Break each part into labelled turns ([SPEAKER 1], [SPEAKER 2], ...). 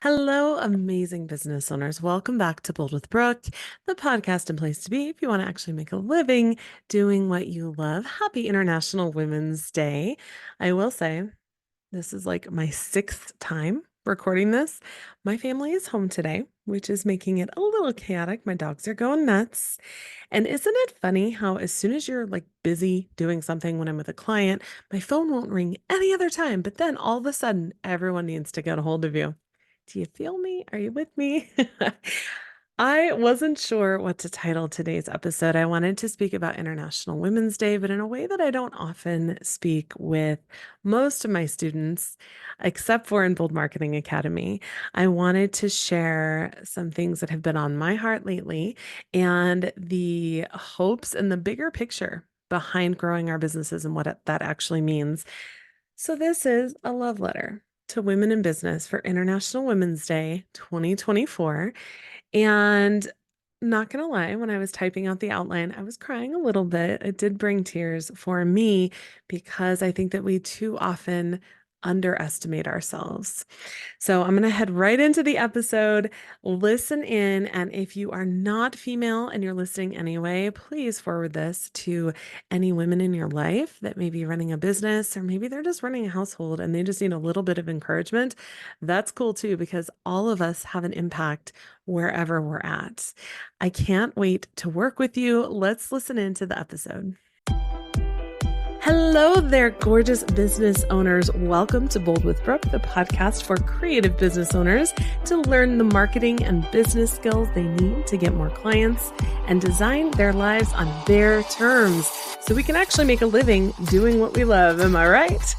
[SPEAKER 1] Hello, amazing business owners. Welcome back to Bold with Brooke, the podcast and place to be if you want to actually make a living doing what you love. Happy International Women's Day. I will say, this is like my sixth time recording this. My family is home today, which is making it a little chaotic. My dogs are going nuts. And isn't it funny how as soon as you're like busy doing something when I'm with a client, my phone won't ring any other time, but then all of a sudden everyone needs to get a hold of you. Do you feel me? Are you with me? I wasn't sure what to title today's episode. I wanted to speak about International Women's Day, but in a way that I don't often speak with most of my students, except for in Bold Marketing Academy. I wanted to share some things that have been on my heart lately and the hopes and the bigger picture behind growing our businesses and what that actually means. So, this is a love letter to women in business for International Women's Day 2024. And not gonna lie, when I was typing out the outline, I was crying a little bit. It did bring tears for me because I think that we too often underestimate ourselves. So I'm going to head right into the episode. Listen in. And if you are not female and you're listening anyway, please forward this to any women in your life that may be running a business, or maybe they're just running a household and they just need a little bit of encouragement. That's cool too, because all of us have an impact wherever we're at. I can't wait to work with you. Let's listen into the episode. Hello there, gorgeous business owners. Welcome to Bold with Brooke, the podcast for creative business owners to learn the marketing and business skills they need to get more clients and design their lives on their terms so we can actually make a living doing what we love. Am I right?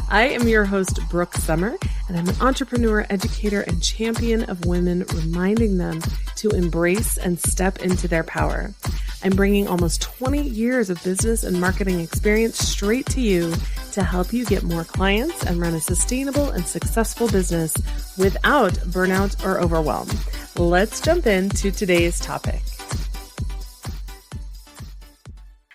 [SPEAKER 1] I am your host, Brooke Summer, and I'm an entrepreneur, educator, and champion of women, reminding them to embrace and step into their power. I'm bringing almost 20 years of business and marketing experience straight to you to help you get more clients and run a sustainable and successful business without burnout or overwhelm. Let's jump into today's topic.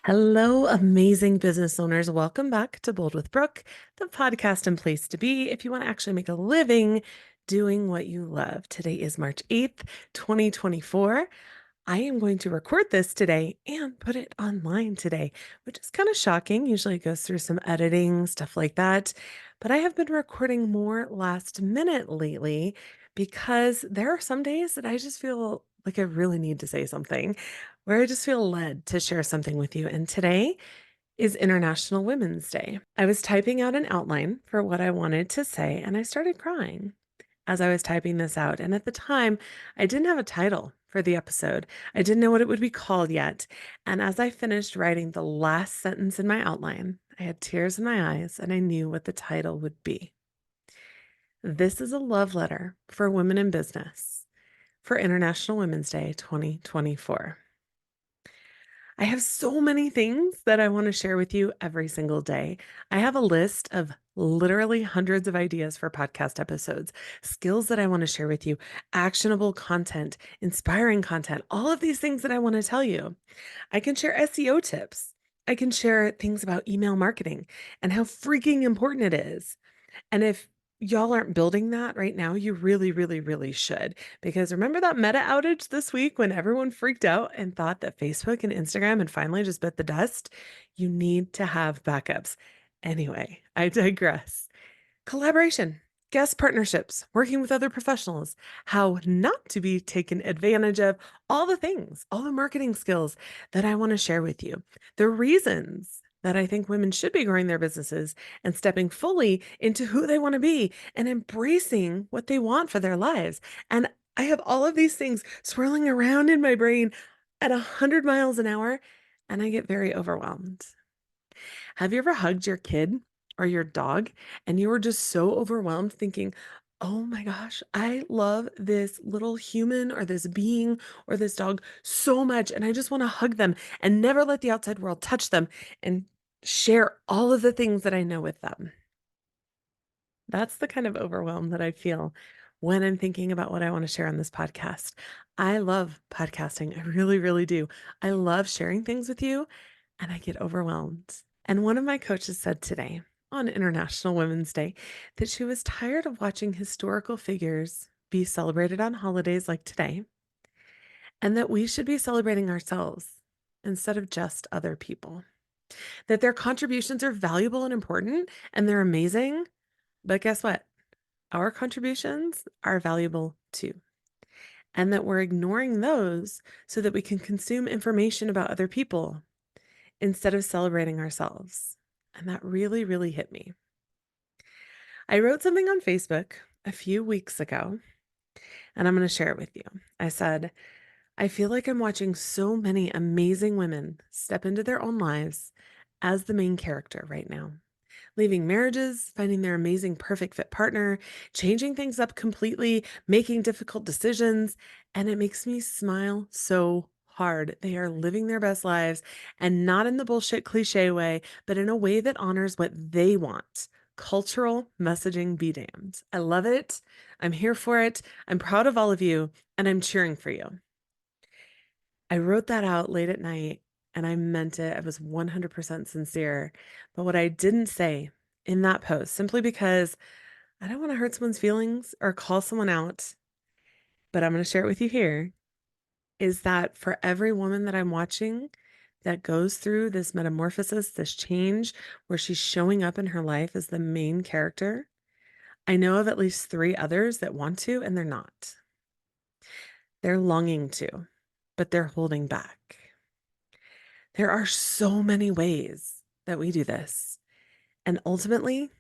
[SPEAKER 1] Hello, amazing business owners. Welcome back to Bold with Brooke, the podcast and place to be if you want to actually make a living doing what you love. Today is March 8th, 2024. I am going to record this today and put it online today, which is kind of shocking. Usually it goes through some editing, stuff like that. But I have been recording more last minute lately because there are some days that I just feel like I really need to say something, where I just feel led to share something with you. And today is International Women's Day. I was typing out an outline for what I wanted to say, and I started crying as I was typing this out. And at the time, I didn't have a title for the episode. I didn't know what it would be called yet. And as I finished writing the last sentence in my outline, I had tears in my eyes and I knew what the title would be. This is a love letter for women in business for International Women's Day 2024. I have so many things that I want to share with you every single day. I have a list of literally hundreds of ideas for podcast episodes, skills that I want to share with you, actionable content, inspiring content, all of these things that I want to tell you. I can share SEO tips. I can share things about email marketing and how freaking important it is. And if y'all aren't building that right now, you really, really, really should. Because remember that Meta outage this week when everyone freaked out and thought that Facebook and Instagram had finally just bit the dust? You need to have backups. Anyway, I digress. Collaboration, guest partnerships, working with other professionals, how not to be taken advantage of, all the things, all the marketing skills that I want to share with you. The reasons that I think women should be growing their businesses and stepping fully into who they want to be and embracing what they want for their lives. And I have all of these things swirling around in my brain at 100 miles an hour, and I get very overwhelmed. Have you ever hugged your kid or your dog and you were just so overwhelmed thinking, oh my gosh, I love this little human or this being or this dog so much. And I just want to hug them and never let the outside world touch them and share all of the things that I know with them. That's the kind of overwhelm that I feel when I'm thinking about what I want to share on this podcast. I love podcasting. I really, really do. I love sharing things with you and I get overwhelmed. And one of my coaches said today on International Women's Day that she was tired of watching historical figures be celebrated on holidays like today, and that we should be celebrating ourselves instead of just other people. That their contributions are valuable and important and they're amazing. But guess what? Our contributions are valuable too. And that we're ignoring those so that we can consume information about other people instead of celebrating ourselves. And that really, really hit me. I wrote something on Facebook a few weeks ago, and I'm going to share it with you. I said, I feel like I'm watching so many amazing women step into their own lives as the main character right now. Leaving marriages, finding their amazing, perfect fit partner, changing things up completely, making difficult decisions. And it makes me smile so hard. They are living their best lives and not in the bullshit cliche way, but in a way that honors what they want. Cultural messaging be damned. I love it. I'm here for it. I'm proud of all of you, and I'm cheering for you. I wrote that out late at night and I meant it. I was 100% sincere. But what I didn't say in that post, simply because I don't want to hurt someone's feelings or call someone out, but I'm going to share it with you here, is that for every woman that I'm watching that goes through this metamorphosis, this change where she's showing up in her life as the main character, I know of at least 3 others that want to, and they're not. They're longing to, but they're holding back. There are so many ways that we do this. And ultimately,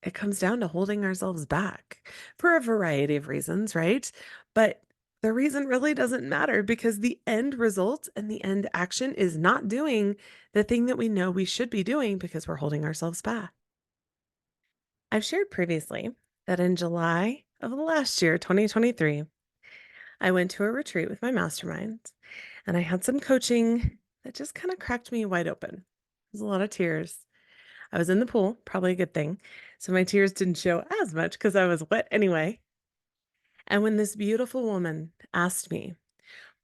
[SPEAKER 1] it comes down to holding ourselves back for a variety of reasons, right? But the reason really doesn't matter because the end result and the end action is not doing the thing that we know we should be doing because we're holding ourselves back. I've shared previously that in July of last year, 2023, I went to a retreat with my mastermind and I had some coaching that just kind of cracked me wide open. It was a lot of tears. I was in the pool, probably a good thing. So my tears didn't show as much because I was wet anyway. And when this beautiful woman asked me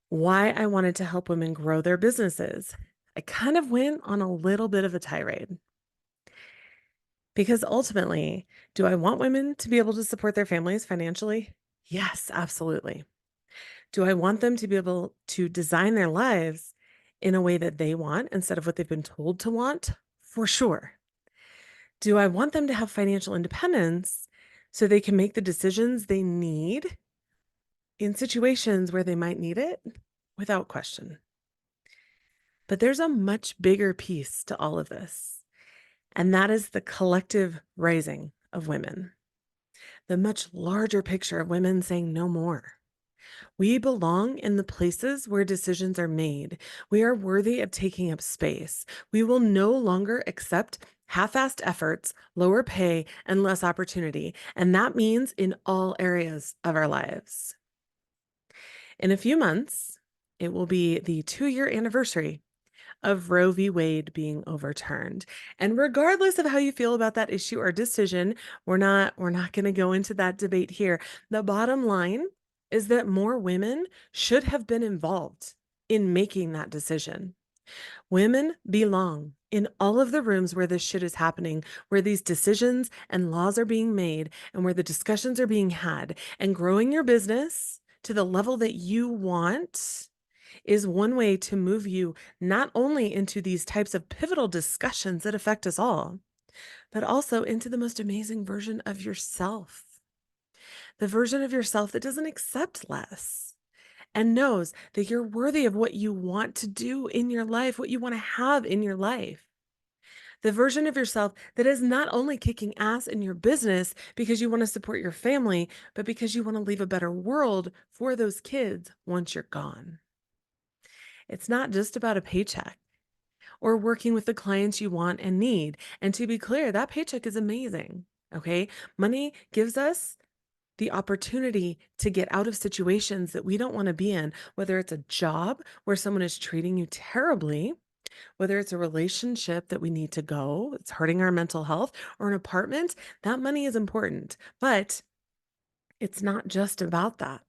[SPEAKER 1] why I wanted to help women grow their businesses, I kind of went on a little bit of a tirade. Because ultimately, do I want women to be able to support their families financially? Yes, absolutely. Do I want them to be able to design their lives in a way that they want instead of what they've been told to want? For sure. Do I want them to have financial independence so they can make the decisions they need in situations where they might need it? Without question. But there's a much bigger piece to all of this, and that is the collective rising of women, the much larger picture of women saying no more. We belong in the places where decisions are made. We are worthy of taking up space. We will no longer accept half-assed efforts, lower pay, and less opportunity. And that means in all areas of our lives. In a few months, it will be the 2-year anniversary of Roe v. Wade being overturned. And regardless of how you feel about that issue or decision, we're not going to go into that debate here. The bottom line is that more women should have been involved in making that decision. Women belong in all of the rooms where this shit is happening, where these decisions and laws are being made, and where the discussions are being had. And growing your business to the level that you want is one way to move you not only into these types of pivotal discussions that affect us all, but also into the most amazing version of yourself. The version of yourself that doesn't accept less and knows that you're worthy of what you want to do in your life, what you want to have in your life. The version of yourself that is not only kicking ass in your business because you want to support your family, but because you want to leave a better world for those kids once you're gone. It's not just about a paycheck or working with the clients you want and need. And to be clear, that paycheck is amazing. Okay. Money gives us the opportunity to get out of situations that we don't want to be in, whether it's a job where someone is treating you terribly, whether it's a relationship that we need to go, it's hurting our mental health, or an apartment. That money is important, but it's not just about that.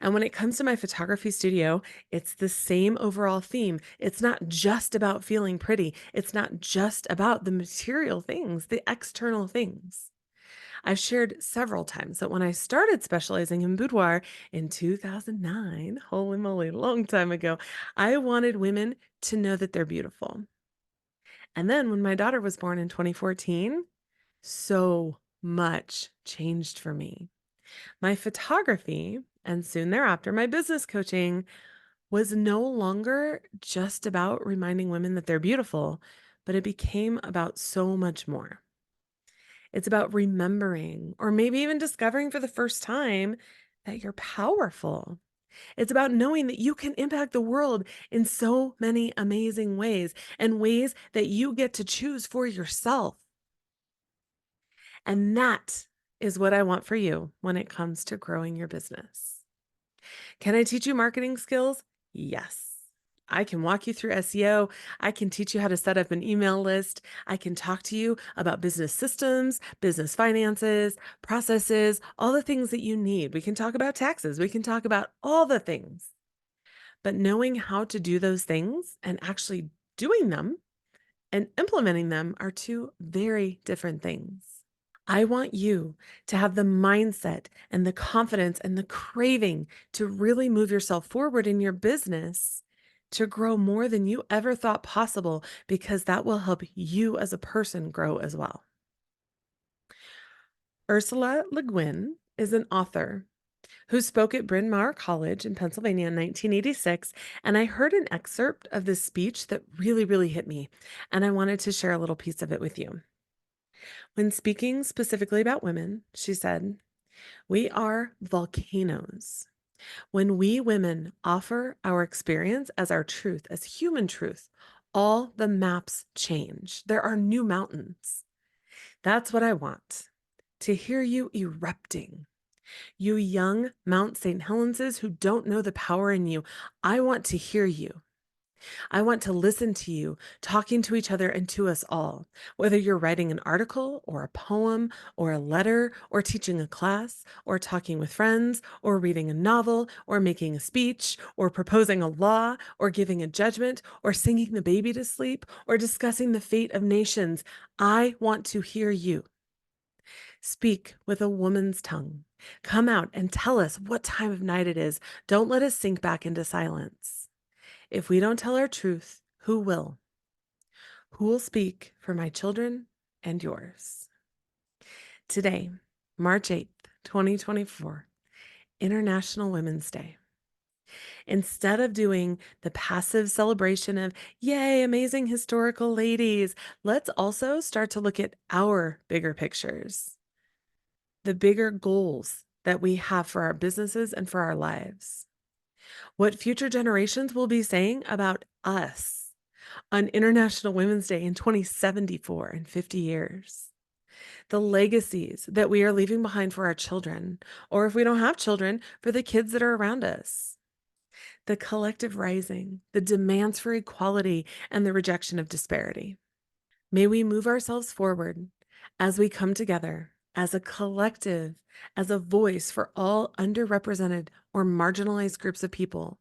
[SPEAKER 1] And when it comes to my photography studio, it's the same overall theme. It's not just about feeling pretty. It's not just about the material things, the external things. I've shared several times that when I started specializing in boudoir in 2009, holy moly, long time ago, I wanted women to know that they're beautiful. And then when my daughter was born in 2014, so much changed for me. My photography, and soon thereafter, my business coaching was no longer just about reminding women that they're beautiful, but it became about so much more. It's about remembering, or maybe even discovering for the first time, that you're powerful. It's about knowing that you can impact the world in so many amazing ways and ways that you get to choose for yourself. And that is what I want for you when it comes to growing your business. Can I teach you marketing skills? Yes. I can walk you through SEO. I can teach you how to set up an email list. I can talk to you about business systems, business finances, processes, all the things that you need. We can talk about taxes. We can talk about all the things. But knowing how to do those things and actually doing them and implementing them are two very different things. I want you to have the mindset and the confidence and the craving to really move yourself forward in your business to grow more than you ever thought possible, because that will help you as a person grow as well. Ursula Le Guin is an author who spoke at Bryn Mawr College in Pennsylvania in 1986, and I heard an excerpt of this speech that really, really hit me, and I wanted to share a little piece of it with you. When speaking specifically about women, she said, "We are volcanoes. When we women offer our experience as our truth, as human truth, all the maps change. There are new mountains. That's what I want, to hear you erupting. You young Mount St. Helenses who don't know the power in you, I want to hear you. I want to listen to you, talking to each other and to us all. Whether you're writing an article or a poem or a letter or teaching a class or talking with friends or reading a novel or making a speech or proposing a law or giving a judgment or singing the baby to sleep or discussing the fate of nations, I want to hear you. Speak with a woman's tongue. Come out and tell us what time of night it is. Don't let us sink back into silence. If we don't tell our truth, who will? Who will speak for my children and yours?" Today, March 8th, 2024, International Women's Day. Instead of doing the passive celebration of, yay, amazing historical ladies, let's also start to look at our bigger pictures, the bigger goals that we have for our businesses and for our lives. What future generations will be saying about us on International Women's Day in 2074 in 50 years. The legacies that we are leaving behind for our children, or if we don't have children, for the kids that are around us. The collective rising, the demands for equality, and the rejection of disparity. May we move ourselves forward as we come together as a collective, as a voice for all underrepresented or marginalized groups of people,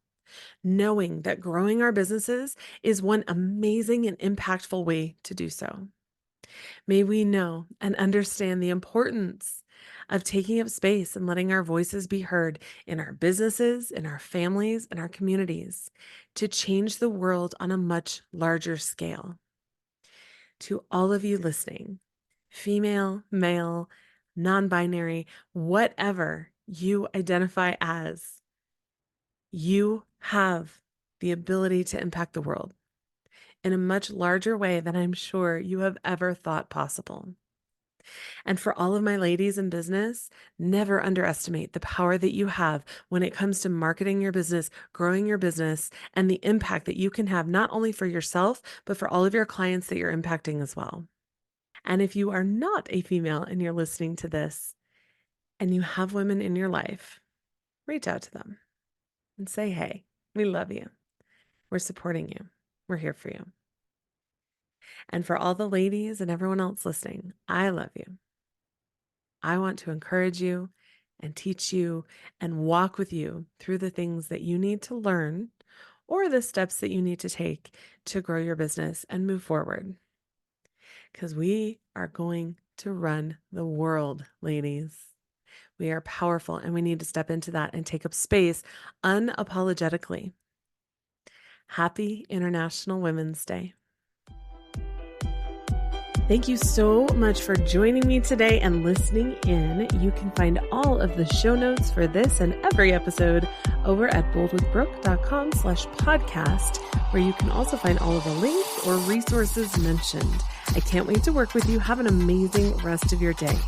[SPEAKER 1] knowing that growing our businesses is one amazing and impactful way to do so. May we know and understand the importance of taking up space and letting our voices be heard in our businesses, in our families, and our communities to change the world on a much larger scale. To all of you listening, female, male, non-binary, whatever you identify as, you have the ability to impact the world in a much larger way than I'm sure you have ever thought possible. And for all of my ladies in business, never underestimate the power that you have when it comes to marketing your business, growing your business, and the impact that you can have not only for yourself, but for all of your clients that you're impacting as well. And if you are not a female and you're listening to this and you have women in your life, reach out to them and say, hey, we love you. We're supporting you. We're here for you. And for all the ladies and everyone else listening, I love you. I want to encourage you and teach you and walk with you through the things that you need to learn or the steps that you need to take to grow your business and move forward. Because we are going to run the world, ladies. We are powerful and we need to step into that and take up space unapologetically. Happy International Women's Day. Thank you so much for joining me today and listening in. You can find all of the show notes for this and every episode over at boldwithbrooke.com/podcast, where you can also find all of the links or resources mentioned. I can't wait to work with you. Have an amazing rest of your day.